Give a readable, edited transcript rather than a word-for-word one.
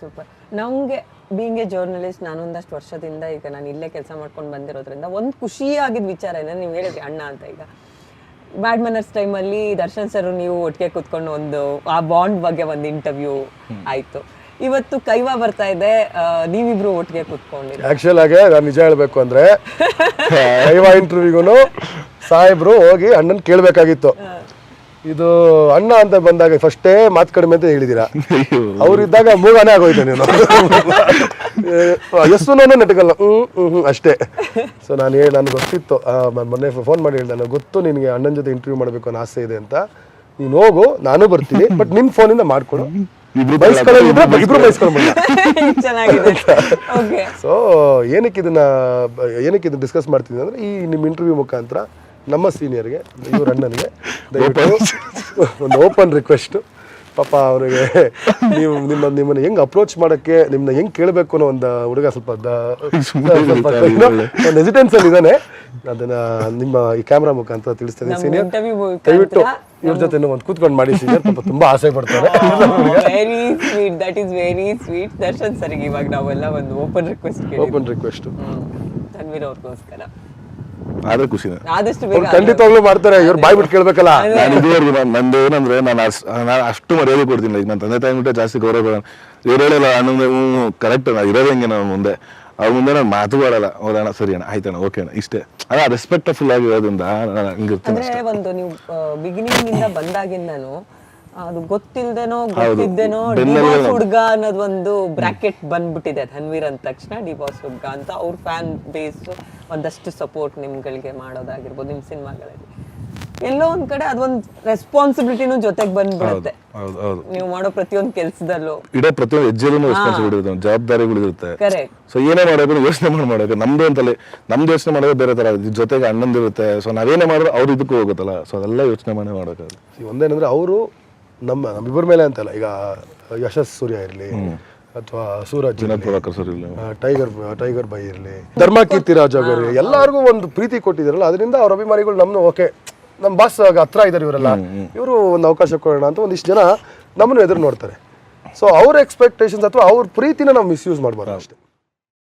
Super. ನಮಗೆ being A journalist, ನಾನೊಂದಷ್ಟು ವರ್ಷದಿಂದ ಈಗ ನಾನು ಇಲ್ಲೇ ಕೆಲಸ ಮಾಡ್ಕೊಂಡು ಬಂದಿರೋದ್ರಿಂದ ಒಂದು ಖುಷಿಯಾಗಿದ್ದ ವಿಚಾರ ಏನಂದ್ರೆ, ನೀವು ಹೇಳಿದ್ರಿ ಅಣ್ಣ ಅಂತ, ಈಗ ಬ್ಯಾಡ್ ಮನರ್ಸ್ ಟೈಮಲ್ಲಿ ದರ್ಶನ್ ಸರ್ ನೀವು ಒಟ್ಟಿಗೆ ಕೂತ್ಕೊಂಡು ಒಂದು ಆ ಬಾಂಡ್ ಬಗ್ಗೆ ಒಂದು ಇಂಟರ್ವ್ಯೂ ಆಯ್ತು. ಇವತ್ತು ಕೈವಾ ಬರ್ತಾ ಇದೆ, ನೀವಿಬ್ರು ಒಟ್ಟಿಗೆ ಕೂತ್ಕೊಂಡಿರಿ. ಆಕ್ಚುಲ್ ಆಗಿ ನಾನು ನಿಜ ಹೇಳ್ಬೇಕು ಅಂದ್ರೆ ಕೈವಾ ಇಂಟರ್ವ್ಯೂಗೂ ಸಾಹೇಬ್ರು ಹೋಗಿ ಅಣ್ಣನ್ ಕೇಳ್ಬೇಕಾಗಿತ್ತು. ಇದು ಅಣ್ಣ ಅಂತ ಬಂದಾಗ ಫಸ್ಟೇ ಮಾತು ಕಡಿಮೆ ಅಂತ ಹೇಳಿದೀರಾ, ಅವ್ರಿದ್ದಾಗ ಮೂಗಾನೇ ಆಗೋಯ್ತು ನೀನು. ಎಷ್ಟು ನಾನು ನೆಟ್ಕಲ್ಲ ಅಷ್ಟೇ. ಸೊ ನನಗೆ ಗೊತ್ತಿತ್ತು, ಮೊನ್ನೆ ಫೋನ್ ಮಾಡಿ ಹೇಳಿದೆ, ನನಗೆ ಗೊತ್ತು ನಿನಗೆ ಅಣ್ಣನ ಜೊತೆ ಇಂಟರ್ವ್ಯೂ ಮಾಡಬೇಕು ಅನ್ನೋ ಆಸೆ ಇದೆ ಅಂತ, ನೀನು ಹೋಗು ನಾನು ಬರ್ತೀನಿ, ಬಟ್ ನಿನ್ನ ಫೋನಿಂದ ಮಾಡ್ಕೊಡು, ಇಬ್ರು ಬಯಸ್ಕೊಂಡ್ಬಿಡ. ಸೊ ಏನಕ್ಕೆ ಇದನ್ನ ಡಿಸ್ಕಸ್ ಮಾಡ್ತಿದ್ದೆ ಅಂದ್ರೆ, ಈ ನಿಮ್ಮ ಇಂಟರ್ವ್ಯೂ ಮುಖಾಂತರ ನಮ್ಮ ಸೀನಿಯರ್ಗೆ, ಇವ್ರ ಅಣ್ಣನಿಗೆ ಒಂದು ಓಪನ್ ರಿಕ್ವೆಸ್ಟ್. ಪಾಪ ಅವನಿಗೆ ನಿಮ್ಮನ್ನ ಹೆಂಗ್ ಅಪ್ರೋಚ್ ಮಾಡಕ್ಕೆ, ನಿಮ್ಮನ್ನ ಹೆಂಗ್ ಕೇಳಬೇಕು ಅನ್ನೋ ಒಂದು ಹುಡುಗ ಸ್ವಲ್ಪ ಒಂದು ಹೆಸಿಟೆನ್ಸ್ ಅಲ್ಲಿ ಇದ್ದಾನೆ. ಅದನ್ನ ನಿಮ್ಮ ಈ ಕ್ಯಾಮ್ರಾ ಮುಖಾಂತರ ತಿಳಿಸ್ತೇನೆ. ಸೀನಿಯರ್ ದಯವಿಟ್ಟು ಇವ್ರ ಜೊತೆ ಒಂದು ಕೂತ್ಕೊಂಡು ಮಾಡಿ ಸೀನಿಯರ್, ಪಾಪ ತುಂಬಾ ಆಸೆ ಪಡ್ತಾರೆ. Very sweet, that is very sweet. Darshan ಸರಿಗೆ ಇವಾಗ ನಾವೆಲ್ಲ ಒಂದು ಓಪನ್ ರಿಕ್ವೆಸ್ಟ್ ತನ್ವೀರ್ ಅವ್ರಿಗೋಸ್ಕರ ಆದ್ರೆ ಖುಷಿನೇ, ಆದಷ್ಟು ಬೇಗ ಖಂಡಿತವಾಗ್ಲೂ ಮಾಡ್ತಾರೆ. ಇವ್ರು ಬಾಯ್ ಬಿಟ್ಟು ಕೇಳ್ಬೇಕಲ್ಲ. ನಾನು ಇದುವರೆಗೂ ನಂದು ಏನಂದ್ರೆ, ನಾನು ಅಷ್ಟು ಮರ್ಯಾದೆ ಕೊಡ್ತೀನಿ. ಈಗ ನನ್ನ ತಂದೆ ತಾಯಿ ಬಿಟ್ಟೆ ಜಾಸ್ತಿ ಗೌರವ. ಇವ್ರು ಹೇಳಿಲ್ಲ ಅಣ್ಣಂದ್ರೆ ಕರೆಕ್ಟ್ ಇರೋದು ಹೆಂಗೆ ನಾನು ಮುಂದೆ ಅವ್ರ ಮುಂದೆ ನಾನು ಮಾತುಗಳಲ್ಲ, ಹೌದಣ್ಣ ಸರಿ ಅಣ್ಣ ಆಯ್ತಣ್ಣ ಓಕೆ ಅಣ್ಣ ಇಷ್ಟೇ. ರೆಸ್ಪೆಕ್ಟ್ಫುಲ್ ಆಗಿರೋದ್ರಿಂದ ಅಂದ್ರೆ ಒಂದು ನೀವು ಬಿಗಿನಿಂಗ್ ಇಂದ ಬಂದಾಗಿಂದನು ಅದು ಗೊತ್ತಿಲ್ದೇನೋ ಗೊತ್ತಿದ್ದೇನೋ ಡಿಬಾಸ್ ಹುಡ್ಗ ಅನ್ನೋದು ಒಂದು ಬ್ರಾಕೆಟ್ ಬಂದ್ಬಿಟ್ಟಿದೆ. ತನ್ವೀರ್ ಅಂದ ತಕ್ಷಣ ಡಿಬಾಸ್ ಹುಡ್ಗ ಅಂತ ಅವ್ರ ಫ್ಯಾನ್ ಬೇಸ್ ಒಂದಷ್ಟು ಸಪೋರ್ಟ್ ನಿಮ್ಗಳಿಗೆ ಮಾಡೋದಾಗಿರ್ಬೋದು, ನಿಮ್ ಸಿನಿಮಾಗಳಲ್ಲಿ ಎಲ್ಲೋ ಒಂದ್ ಕಡೆ ಅದೊಂದು ರೆಸ್ಪಾನ್ಸಿಬಿಲಿಟಿನೂ ಜೊತೆಗೆ ಬಂದ್ಬಿಡುತ್ತೆ. ನೀವು ಮಾಡೋ ಪ್ರತಿಯೊಂದು ಕೆಲಸದಲ್ಲೂ ಇಡೀ ಪ್ರತಿಯೊಂದು ಹೆಜ್ಜೆಲ್ಲೂ ರೆಸ್ಪಾನ್ಸಿಬಿಲಿಟಿ ಇರುತ್ತೆ, ಜವಾಬ್ದಾರಿಗಳಿರುತ್ತೆ. ಕರೆಕ್ಟ್. ಸೊ ಏನೇ ಮಾಡೋದು ಯೋಚನೆ ಮಾಡಬೇಕು. ನಮ್ದು ಅಂತಲೇ ನಮ್ದು ಯೋಚನೆ ಮಾಡೋದು ಬೇರೆ ತರ, ಜೊತೆಗೆ ಅಣ್ಣಂದಿರುತ್ತೆ. ಸೊ ನಾವೇನೇ ಮಾಡಿದ್ರು ಅವ್ರ ಇದಕ್ಕೂ ಹೋಗುತ್ತಲ್ಲ, ಸೊ ಅದೆಲ್ಲ ಯೋಚನೆ ಮಾಡಬೇಕಾಗುತ್ತೆ. ಒಂದೇನಂದ್ರೆ ಅವರು ನಮ್ಮಿಬ್ಬರ ಮೇಲೆ ಅಂತಲ್ಲ, ಈಗ ಯಶಸ್ ಸೂರ್ಯ ಇರಲಿ ಅಥವಾ ಸೂರಜ್ ಟೈಗರ್ ಬೈ ಇರಲಿ, ಧರ್ಮ ಕೀರ್ತಿರಾಜ್ ಅವರು ಎಲ್ಲರಿಗೂ ಒಂದು ಪ್ರೀತಿ ಕೊಟ್ಟಿದಾರಲ್ಲ, ಅದರಿಂದ ಅವ್ರ ಅಭಿಮಾನಿಗಳು ನಮ್ಮನ್ನು ಓಕೆ ನಮ್ಮ ಬಾಸ್ ಹತ್ರ ಇದ್ದಾರೆ ಇವರೆಲ್ಲ, ಇವರು ಒಂದು ಅವಕಾಶ ಕೊಡೋಣ ಅಂತ ಒಂದಿಷ್ಟು ಜನ ನಮ್ಮನ್ನು ಎದುರು ನೋಡ್ತಾರೆ. ಸೊ ಅವ್ರ ಎಕ್ಸ್ಪೆಕ್ಟೇಷನ್ಸ್ ಅಥವಾ ಅವ್ರ ಪ್ರೀತಿನ ನಾವು ಮಿಸ್ಯೂಸ್ ಮಾಡಬಾರ್ದು ಅಷ್ಟೇ.